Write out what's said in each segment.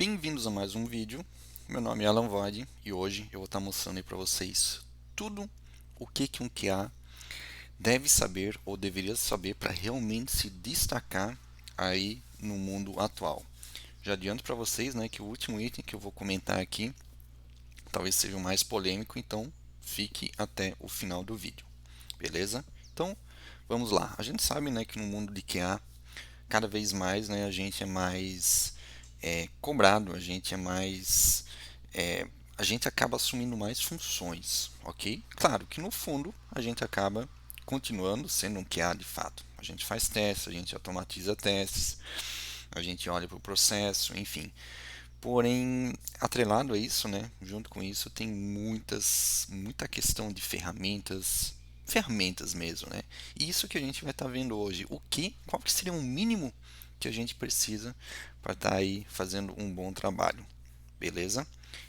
Bem-vindos a mais um vídeo. Meu nome é Alan Void e hoje eu vou estar mostrando aí para vocês tudo o que um QA deve saber ou deveria saber para realmente se destacar aí no mundo atual. Já adianto para vocês, né, que o último item que eu vou comentar aqui talvez seja o mais polêmico, então fique até o final do vídeo, beleza? Então vamos lá. A gente sabe, né, que no mundo de QA cada vez mais, né, a gente é mais cobrado, a gente é mais, é, a gente acaba assumindo mais funções, ok? Claro que no fundo a gente acaba continuando sendo um QA de fato. A gente faz testes, a gente automatiza testes, a gente olha para o processo, enfim. Porém, atrelado a isso, né, junto com isso, tem muita questão de ferramentas mesmo, né? E isso que a gente vai estar vendo hoje. Qual que seria o mínimo que a gente precisa para estar aí fazendo um bom trabalho, beleza?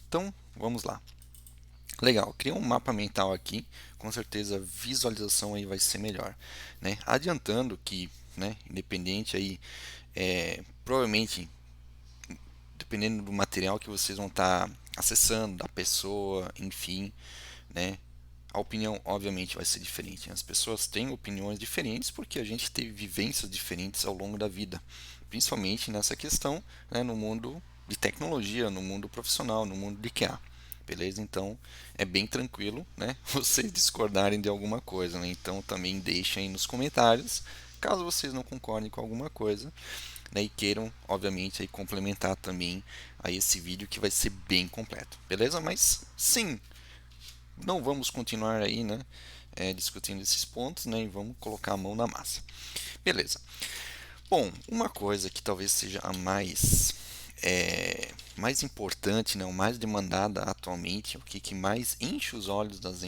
Então, vamos lá. Legal, cria um mapa mental aqui, com certeza a visualização aí vai ser melhor, né? Adiantando que, né, independente aí, provavelmente dependendo do material que vocês vão estar acessando, da pessoa, enfim, né? A opinião, obviamente, vai ser diferente. As pessoas têm opiniões diferentes porque a gente teve vivências diferentes ao longo da vida, principalmente nessa questão, né, no mundo de tecnologia, no mundo profissional, no mundo de QA. Beleza? Então é bem tranquilo, né? Vocês discordarem de alguma coisa, né? Então também deixem aí nos comentários, caso vocês não concordem com alguma coisa, né, e queiram, obviamente, aí complementar também a esse vídeo que vai ser bem completo, beleza? Mas sim, não vamos continuar aí, né, discutindo esses pontos, né, e vamos colocar a mão na massa, beleza? Bom, uma coisa que talvez seja a mais importante, né, o mais demandada atualmente, o que mais enche os olhos das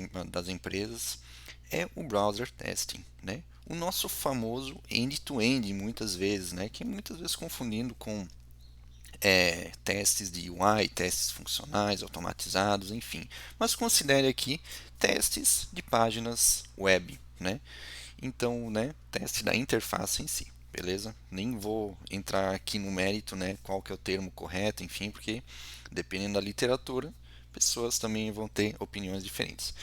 empresas é o browser testing, né? O nosso famoso end-to-end, muitas vezes, né? Que muitas vezes confundindo com testes de UI, testes funcionais, automatizados, enfim. Mas considere aqui testes de páginas web, né? Então, né, teste da interface em si, beleza? Nem vou entrar aqui no mérito, né, qual que é o termo correto, enfim, porque dependendo da literatura, pessoas também vão ter opiniões diferentes.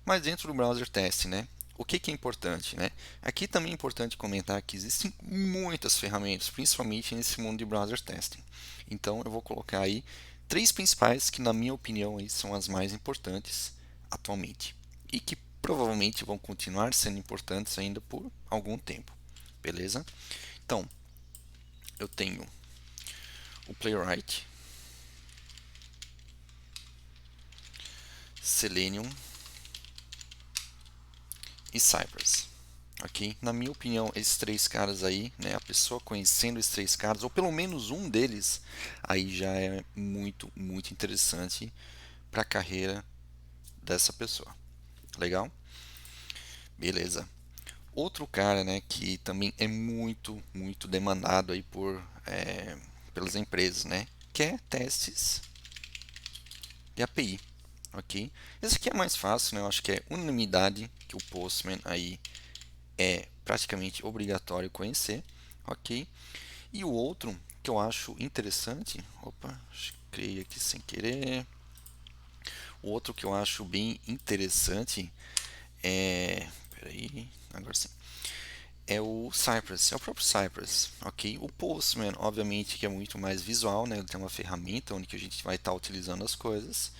Mas dentro do browser teste, né, o que é importante, né? Aqui também é importante comentar que existem muitas ferramentas, principalmente nesse mundo de browser testing. Então eu vou colocar aí três principais que, na minha opinião, aí, são as mais importantes atualmente e que provavelmente vão continuar sendo importantes ainda por algum tempo, beleza? Então, eu tenho o Playwright, Selenium e Cypress. Ok? Na minha opinião, esses três caras aí, né, a pessoa conhecendo esses três caras, ou pelo menos um deles, aí já é muito interessante para a carreira dessa pessoa. Legal? Beleza. Outro cara, né, que também é muito demandado aí pelas empresas, né, que é testes de API, ok? Esse aqui é mais fácil, né, eu acho que é unanimidade que o Postman aí é praticamente obrigatório conhecer, ok? E o outro que eu acho interessante, opa, criei aqui sem querer, o outro que eu acho bem interessante peraí, agora sim, é o Cypress, é o próprio Cypress, ok? O Postman, obviamente, que é muito mais visual, né? Ele tem uma ferramenta onde que a gente vai estar utilizando as coisas.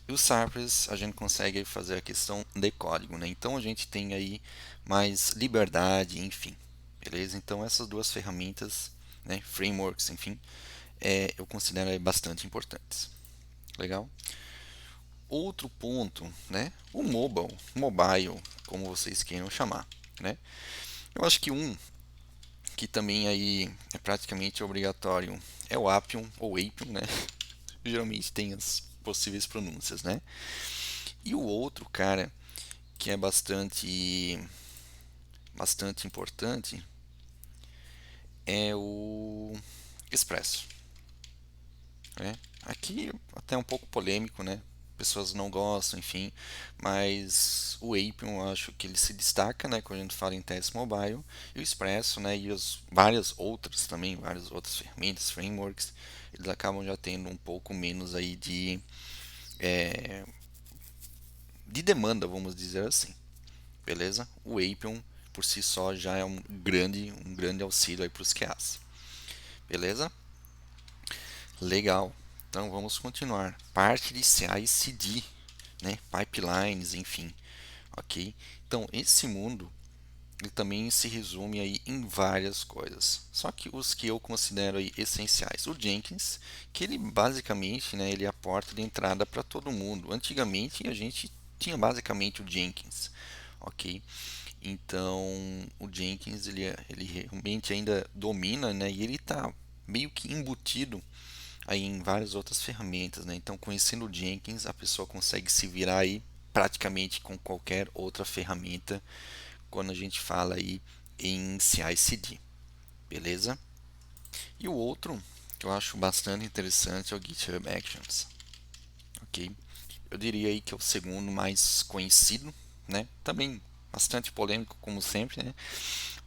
E o Cypress a gente consegue fazer a questão de código, né? Então a gente tem aí mais liberdade, enfim, beleza? Então essas duas ferramentas, né? Frameworks, enfim, eu considero aí bastante importantes. Legal? Outro ponto, né? O mobile, como vocês queiram chamar, né? Eu acho que um que também aí é praticamente obrigatório é o Appium ou Appium, né? Geralmente tem as possíveis pronúncias, né? E o outro, cara, que é bastante importante é o Expresso, né? Aqui até um pouco polêmico, né? Pessoas não gostam, enfim, mas o Appium eu acho que ele se destaca, né, quando a gente fala em teste mobile, e o Expresso, né, e as várias outras também, várias outras ferramentas, frameworks, eles acabam já tendo um pouco menos aí de demanda, vamos dizer assim, beleza? O Appium por si só já é um grande auxílio aí para os QAs, beleza? Legal. Então vamos continuar. Parte de CI/CD, né? Pipelines, enfim, ok? Então esse mundo ele também se resume aí em várias coisas. Só que os que eu considero aí essenciais, o Jenkins, que ele basicamente, né, ele é a porta de entrada para todo mundo. Antigamente a gente tinha basicamente o Jenkins, ok? Então o Jenkins ele realmente ainda domina, né, e ele está meio que embutido aí em várias outras ferramentas, né? Então conhecendo o Jenkins a pessoa consegue se virar aí praticamente com qualquer outra ferramenta quando a gente fala aí em CI/CD, beleza? E o outro que eu acho bastante interessante é o GitHub Actions, ok? Eu diria aí que é o segundo mais conhecido, né? Também bastante polêmico como sempre, né?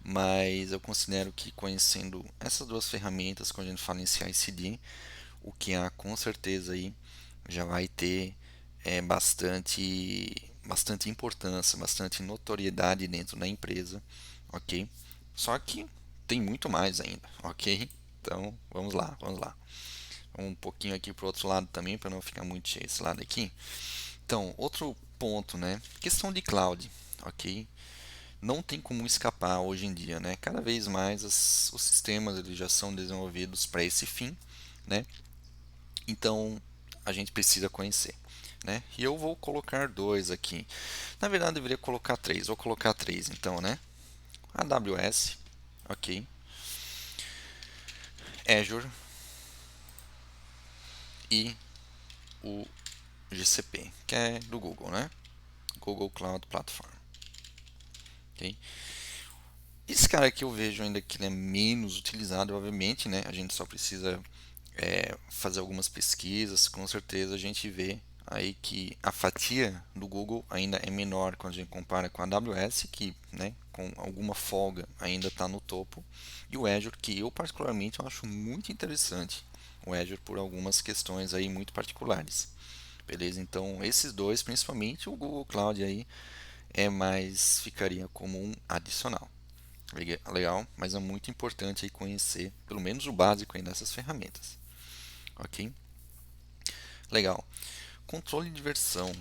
Mas eu considero que conhecendo essas duas ferramentas, quando a gente fala em CI/CD, o que há com certeza aí já vai ter bastante importância, bastante notoriedade dentro da empresa, ok? Só que tem muito mais ainda, ok? Então vamos lá, vamos lá. Um pouquinho aqui para o outro lado também, para não ficar muito cheio esse lado aqui. Então, outro ponto, né? Questão de cloud, ok? Não tem como escapar hoje em dia, né? Cada vez mais os sistemas eles já são desenvolvidos para esse fim, né? Então a gente precisa conhecer, né? E eu vou colocar dois aqui. Na verdade, eu deveria colocar três. Vou colocar três, então, né? AWS, ok. Azure e o GCP, que é do Google, né? Google Cloud Platform, ok. Esse cara aqui eu vejo ainda que ele é menos utilizado, obviamente, né? A gente só precisa fazer algumas pesquisas, com certeza a gente vê aí que a fatia do Google ainda é menor quando a gente compara com a AWS, que, né, com alguma folga ainda está no topo, e o Azure, que eu particularmente eu acho muito interessante, o Azure por algumas questões aí muito particulares. Beleza? Então, esses dois, principalmente o Google Cloud aí, ficaria como um adicional. Legal, mas é muito importante aí conhecer pelo menos o básico aí dessas ferramentas. Ok? Legal. Controle de versão.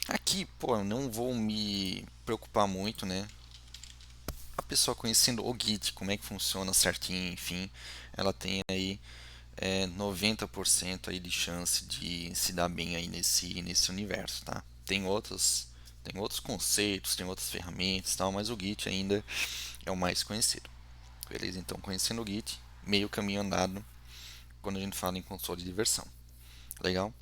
Aqui, pô, eu não vou me preocupar muito, né? A pessoa conhecendo o Git, como é que funciona certinho, enfim, ela tem aí 90% aí de chance de se dar bem aí nesse universo, tá? Tem outros conceitos, tem outras ferramentas, tal, mas o Git ainda é o mais conhecido. Beleza? Então, conhecendo o Git, meio caminho andado quando a gente fala em controle de versão. Legal?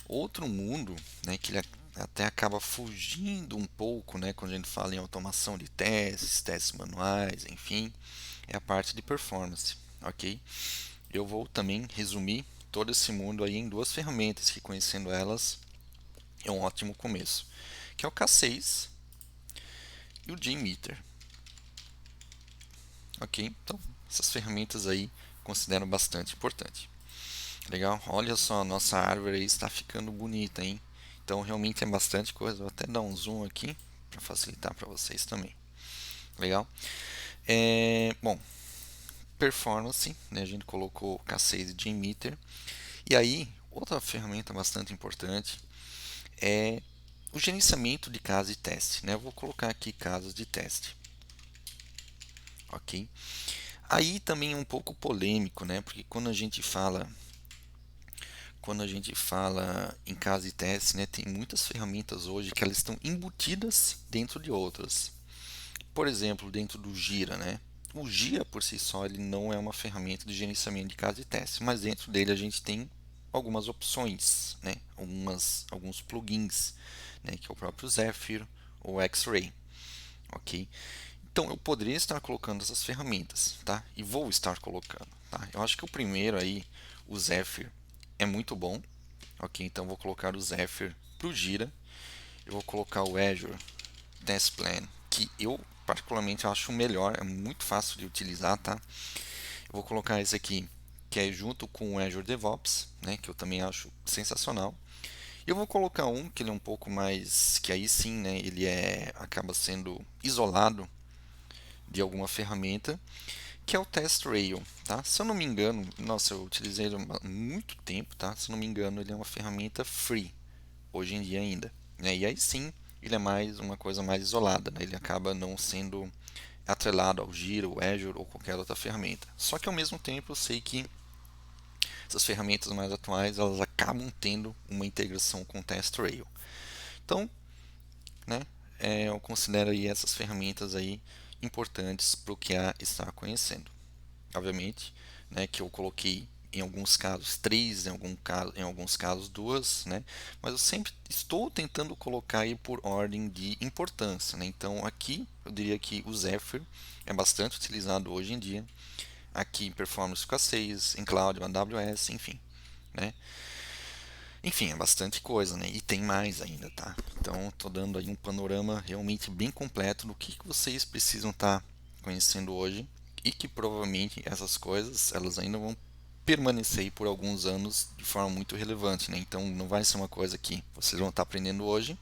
Outro mundo, né, que ele até acaba fugindo um pouco, né, quando a gente fala em automação de testes, testes manuais, enfim, é a parte de performance, ok? Eu vou também resumir todo esse mundo aí em duas ferramentas que conhecendo elas é um ótimo começo, que é o K6 e o JMeter, ok? Então, essas ferramentas aí considero bastante importante. Legal? Olha só, nossa árvore aí está ficando bonita, hein? Então realmente é bastante coisa. Vou até dar um zoom aqui para facilitar para vocês também. Legal? Bom, performance, né? A gente colocou K6 e JMeter. E aí, outra ferramenta bastante importante é o gerenciamento de casos de teste, né? Eu vou colocar aqui casos de teste, ok? Aí também é um pouco polêmico, né? Porque quando a gente fala em caso de teste, né, tem muitas ferramentas hoje que elas estão embutidas dentro de outras. Por exemplo, dentro do Gira, né? O Gira por si só ele não é uma ferramenta de gerenciamento de caso de teste, mas dentro dele a gente tem algumas opções, né? Alguns plugins, né? Que é o próprio Zephyr ou X-Ray, ok? Então eu poderia estar colocando essas ferramentas, tá? E vou estar colocando, tá? Eu acho que o primeiro aí, o Zephyr, é muito bom. Ok, então vou colocar o Zephyr para o Gira. Eu vou colocar o Azure Test Plan, que eu particularmente acho melhor, é muito fácil de utilizar, tá? Eu vou colocar esse aqui, que é junto com o Azure DevOps, né, que eu também acho sensacional. E eu vou colocar um que ele é um pouco mais, que aí sim, né, ele acaba sendo isolado de alguma ferramenta, que é o TestRail, tá? Se eu não me engano, nossa, eu utilizei ele há muito tempo, tá? Se eu não me engano, ele é uma ferramenta free, hoje em dia ainda, né? E aí sim, ele é mais uma coisa mais isolada, né? Ele acaba não sendo atrelado ao Gira, ao Azure ou qualquer outra ferramenta. Só que ao mesmo tempo eu sei que essas ferramentas mais atuais, elas acabam tendo uma integração com o TestRail. Então, né, eu considero aí essas ferramentas aí importantes para o QA estar conhecendo. Obviamente, né, que eu coloquei em alguns casos três, em alguns casos duas, né, mas eu sempre estou tentando colocar aí por ordem de importância, né. Então aqui eu diria que o Zephyr é bastante utilizado hoje em dia, aqui em Performance Escassez, em Cloud, AWS, enfim, né. Enfim, é bastante coisa, né? E tem mais ainda, tá? Então, estou dando aí um panorama realmente bem completo do que vocês precisam estar conhecendo hoje e que provavelmente essas coisas elas ainda vão permanecer aí por alguns anos de forma muito relevante, né? Então, não vai ser uma coisa que vocês vão estar aprendendo hoje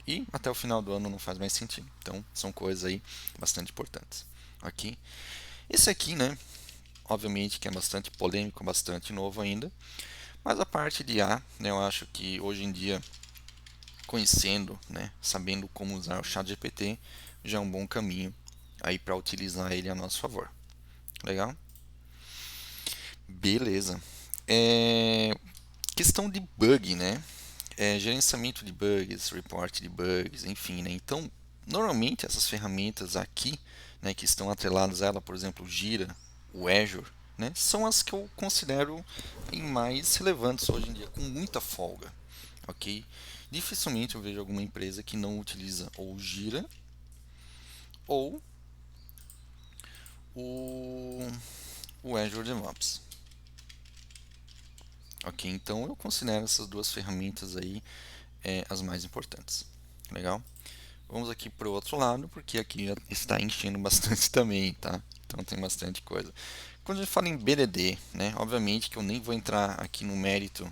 e até o final do ano não faz mais sentido. Então, são coisas aí bastante importantes. Aqui, esse aqui, né? Obviamente que é bastante polêmico, bastante novo ainda, mas a parte de A, né, eu acho que hoje em dia, conhecendo, né, sabendo como usar o ChatGPT, já é um bom caminho aí para utilizar ele a nosso favor. Legal? Beleza. Questão de bug, né? Gerenciamento de bugs, report de bugs, enfim, né? Então, normalmente essas ferramentas aqui, né, que estão atreladas a ela, por exemplo, o Gira, o Azure, né, são as que eu considero mais relevantes hoje em dia, com muita folga, ok? Dificilmente eu vejo alguma empresa que não utiliza ou o Gira ou o, o Azure DevOps, ok? Então eu considero essas duas ferramentas aí as mais importantes, legal? Vamos aqui para o outro lado, porque aqui já está enchendo bastante também, tá? Então tem bastante coisa. Quando a gente fala em BDD, né? Obviamente que eu nem vou entrar aqui no mérito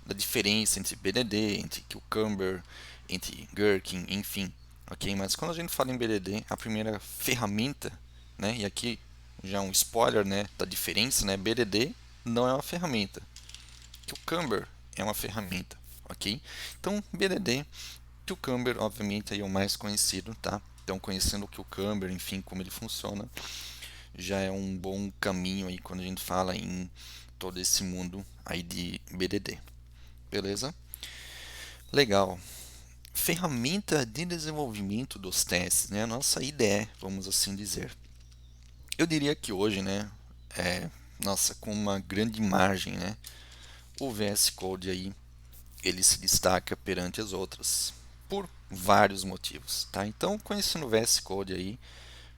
da diferença entre BDD, entre Cucumber, entre Gherkin, enfim, ok? Mas quando a gente fala em BDD, a primeira ferramenta, né? E aqui já um spoiler, né? Da diferença, né? BDD não é uma ferramenta, Cucumber é uma ferramenta, ok? Então BDD, Cucumber, obviamente, aí é o mais conhecido, tá? Então, conhecendo o Cucumber, enfim, como ele funciona, já é um bom caminho aí quando a gente fala em todo esse mundo aí de BDD. Beleza? Legal. Ferramenta de desenvolvimento dos testes, né? A nossa IDE, vamos assim dizer. Eu diria que hoje, né, é, nossa, com uma grande margem, né, o VS Code aí ele se destaca perante as outras por vários motivos, tá? Então, conhecendo o VS Code aí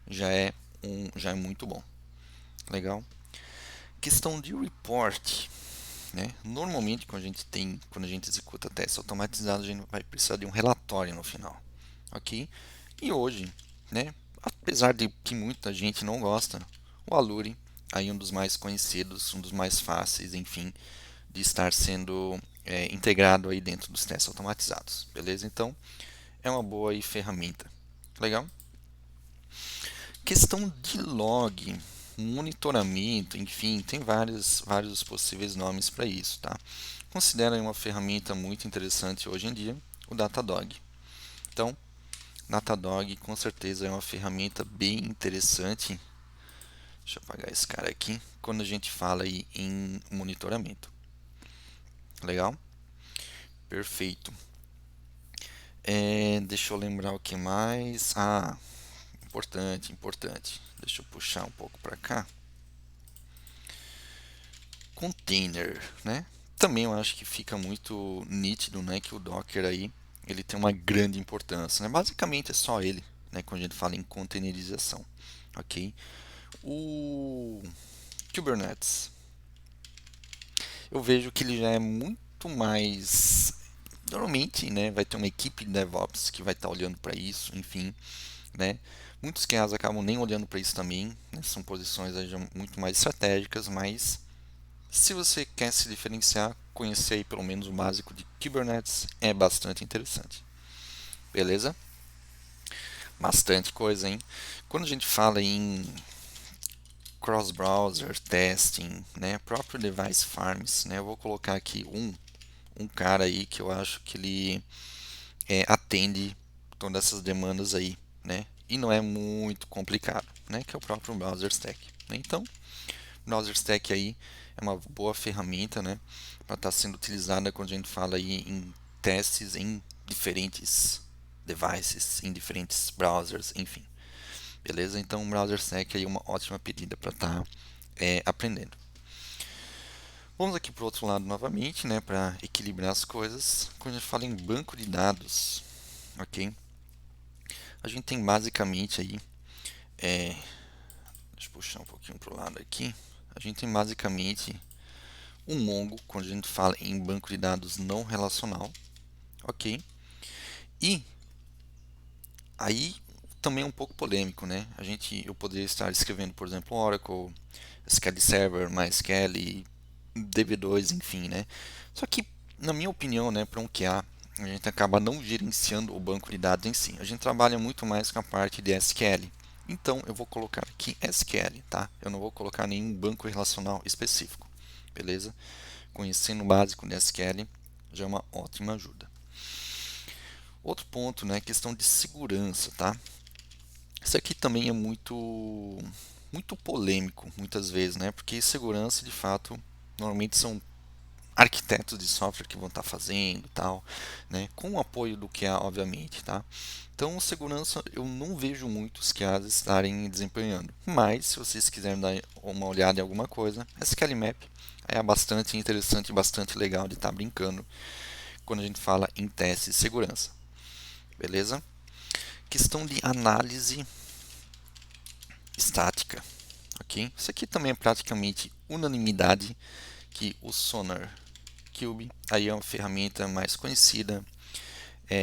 já é muito bom. Legal? Questão de report, né? Normalmente quando a gente executa testes automatizados, a gente vai precisar de um relatório no final, ok? E hoje, né? Apesar de que muita gente não gosta, o Alure aí um dos mais conhecidos, um dos mais fáceis, enfim, de estar sendo integrado aí dentro dos testes automatizados, beleza? Então é uma boa aí ferramenta, legal? Questão de log, monitoramento, enfim, tem vários possíveis nomes para isso, tá? Considera uma ferramenta muito interessante hoje em dia, o Datadog. Então, Datadog com certeza é uma ferramenta bem interessante. Deixa eu apagar esse cara aqui. Quando a gente fala aí em monitoramento, legal? Perfeito. Deixa eu lembrar o que mais. Ah, importante, importante. Deixa eu puxar um pouco para cá. Container, né? Também eu acho que fica muito nítido, né, que o Docker aí ele tem uma grande importância, né? Basicamente é só ele, né, quando a gente fala em containerização, ok? O Kubernetes, eu vejo que ele já é muito mais normalmente, né, vai ter uma equipe de DevOps que vai estar olhando para isso, enfim, né? Muitos QAs acabam nem olhando para isso também, né? São posições aí já muito mais estratégicas, mas se você quer se diferenciar, conhecer aí pelo menos o básico de Kubernetes é bastante interessante. Beleza? Bastante coisa, hein? Quando a gente fala em cross-browser testing, né, próprio device farms, né, eu vou colocar aqui um cara aí que eu acho que ele atende todas essas demandas aí, né, e não é muito complicado, né, que é o próprio Browser Stack. Né? Então, o Browser Stack aí é uma boa ferramenta, né, para estar sendo utilizada quando a gente fala aí em testes em diferentes devices, em diferentes browsers, enfim. Beleza? Então, o Browser Stack aí é uma ótima pedida para estar aprendendo. Vamos aqui para o outro lado novamente, né, para equilibrar as coisas. Quando a gente fala em banco de dados, ok? A gente tem basicamente aí, deixa eu puxar um pouquinho para o lado aqui. A gente tem basicamente um Mongo quando a gente fala em banco de dados não relacional, ok? E aí também é um pouco polêmico, né? Eu poderia estar escrevendo, por exemplo, Oracle, SQL Server, MySQL, DB2, enfim, né? Só que, na minha opinião, né, para um QA, a gente acaba não gerenciando o banco de dados em si. A gente trabalha muito mais com a parte de SQL. Então, eu vou colocar aqui SQL, tá? Eu não vou colocar nenhum banco relacional específico, beleza? Conhecendo o básico de SQL já é uma ótima ajuda. Outro ponto, né, questão de segurança, tá? Isso aqui também é muito polêmico, muitas vezes, né? Porque segurança, de fato, normalmente são arquitetos de software que vão estar fazendo, tal, né? Com o apoio do QA, obviamente, tá? Então, segurança eu não vejo muitos QAs estarem desempenhando. Mas, se vocês quiserem dar uma olhada em alguma coisa, SQL Map é bastante interessante e bastante legal de estar brincando quando a gente fala em teste de segurança. Beleza? Questão de análise estática, ok? Isso aqui também é praticamente unanimidade que o Sonar Cube aí é uma ferramenta mais conhecida,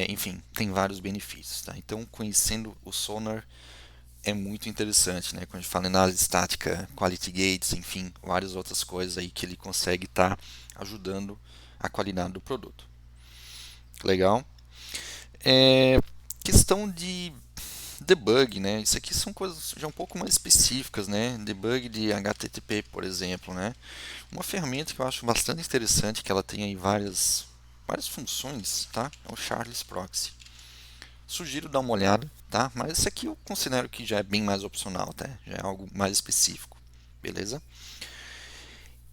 enfim, tem vários benefícios, tá? Então, conhecendo o Sonar é muito interessante, né? Quando a gente fala em análise estática, quality gates, enfim, várias outras coisas aí que ele consegue estar ajudando a qualidade do produto. Legal? Questão de debug, né? Isso aqui são coisas já um pouco mais específicas, né? Debug de HTTP, por exemplo, né? Uma ferramenta que eu acho bastante interessante, que ela tem aí várias funções, tá? É o Charles Proxy. Sugiro dar uma olhada, tá? Mas esse aqui eu considero que já é bem mais opcional, tá? Já é algo mais específico, beleza?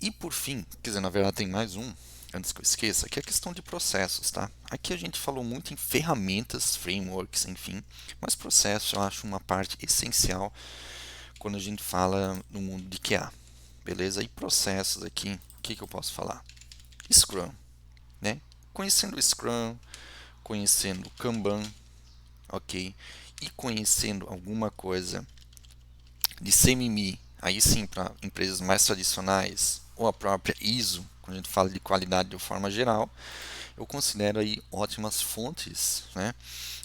E por fim, quer dizer, na verdade tem mais um, antes que eu esqueça, que é a questão de processos, tá? Aqui a gente falou muito em ferramentas, frameworks, enfim, mas processo eu acho uma parte essencial quando a gente fala no mundo de QA, beleza? E processos aqui, o que eu posso falar? Scrum, né? Conhecendo o Scrum, conhecendo o Kanban, ok? E conhecendo alguma coisa de CMMI, aí sim para empresas mais tradicionais, ou a própria ISO, quando a gente fala de qualidade de forma geral, eu considero aí ótimas fontes, né?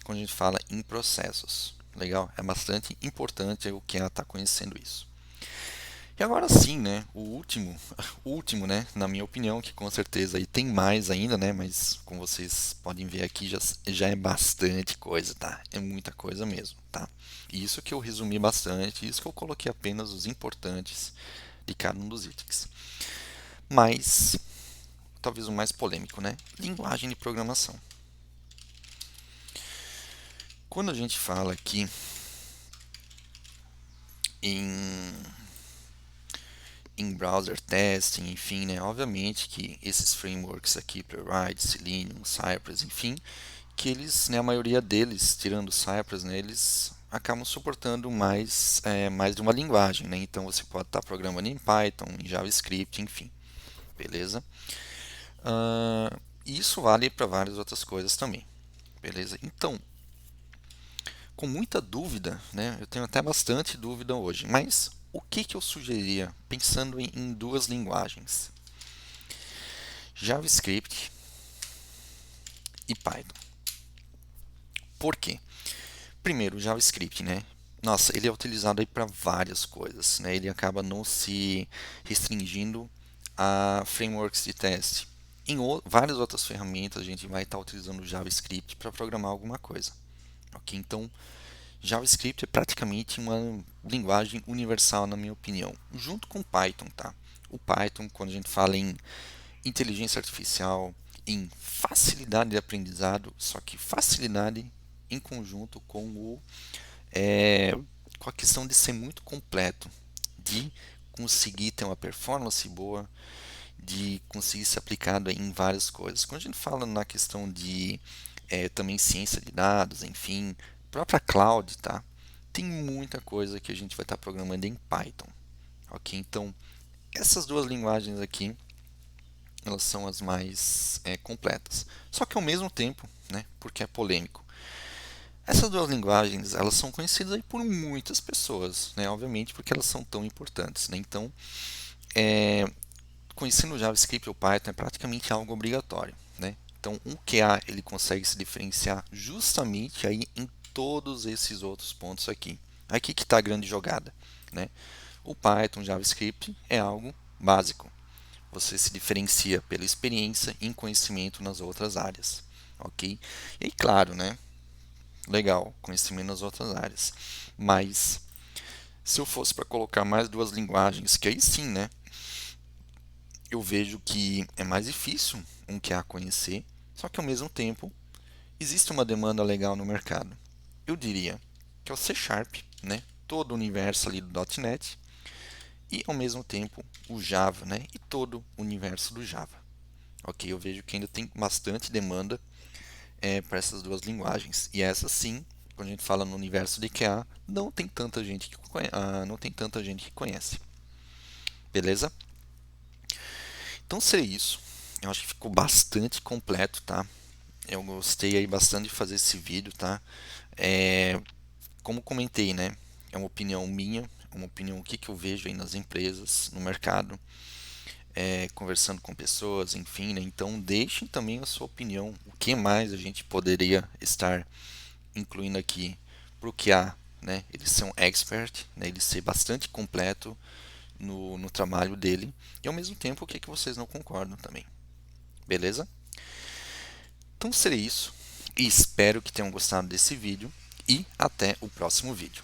Quando a gente fala em processos. Legal? É bastante importante o que ela está conhecendo isso. E agora sim, né? O último, né? Na minha opinião, que com certeza aí tem mais ainda, né? Mas como vocês podem ver aqui, já é bastante coisa, tá? É muita coisa mesmo, tá? E isso que eu resumi bastante, isso que eu coloquei apenas os importantes de cada um dos itens. Mas, talvez o mais polêmico, né? Linguagem de programação. Quando a gente fala aqui em browser testing, enfim, né? Obviamente que esses frameworks aqui, Playwright, Selenium, Cypress, enfim, que eles, né, a maioria deles, tirando o Cypress, né, eles acabam suportando mais de uma linguagem, né? Então você pode estar programando em Python, em JavaScript, enfim, beleza? E isso vale para várias outras coisas também, beleza? Então, com muita dúvida, né? Eu tenho até bastante dúvida hoje, mas o que eu sugeriria pensando em duas linguagens? JavaScript e Python. Por quê? Primeiro, JavaScript, né? Nossa, ele é utilizado aí para várias coisas, né? Ele acaba não se restringindo a frameworks de teste. Várias outras ferramentas a gente vai estar utilizando o JavaScript para programar alguma coisa, ok? Então, JavaScript é praticamente uma linguagem universal, na minha opinião, junto com Python, tá? O Python, quando a gente fala em inteligência artificial, em facilidade de aprendizado, só que facilidade em conjunto é, com a questão de ser muito completo, de conseguir ter uma performance boa, de conseguir ser aplicado em várias coisas. Quando a gente fala na questão de também ciência de dados, enfim, própria cloud, tá? Tem muita coisa que a gente vai estar programando em Python, ok? Então, essas duas linguagens aqui, elas são as mais completas. Só que ao mesmo tempo, né, porque é polêmico, essas duas linguagens, elas são conhecidas aí por muitas pessoas, né? Obviamente porque elas são tão importantes, né? Então, é, conhecendo o JavaScript ou Python é praticamente algo obrigatório, né? Então, um QA ele consegue se diferenciar justamente aí em todos esses outros pontos aqui. Aqui que está a grande jogada, né? O Python, o JavaScript é algo básico. Você se diferencia pela experiência e conhecimento nas outras áreas, ok? E aí, claro, né? Legal, conhecimento nas outras áreas. Mas se eu fosse para colocar mais duas linguagens, que aí sim, né? Eu vejo que é mais difícil um QA conhecer, só que ao mesmo tempo existe uma demanda legal no mercado. Eu diria que é o C Sharp, né? Todo o universo ali do .NET e ao mesmo tempo o Java, né? E todo o universo do Java. Ok, eu vejo que ainda tem bastante demanda para essas duas linguagens. E essa sim, quando a gente fala no universo de QA, não tem tanta gente que conhece. Beleza? Então seria isso. Eu acho que ficou bastante completo, tá? Eu gostei aí bastante de fazer esse vídeo, tá? É, como comentei, né? É uma opinião minha, é uma opinião o que, que eu vejo aí nas empresas, no mercado, conversando com pessoas, enfim, né? Então deixem também a sua opinião. O que mais a gente poderia estar incluindo aqui para o QA, né? Ele ser um expert, né? Ele ser bastante completo no trabalho dele e ao mesmo tempo o que, que vocês não concordam também. Beleza? Então seria isso. E espero que tenham gostado desse vídeo e até o próximo vídeo.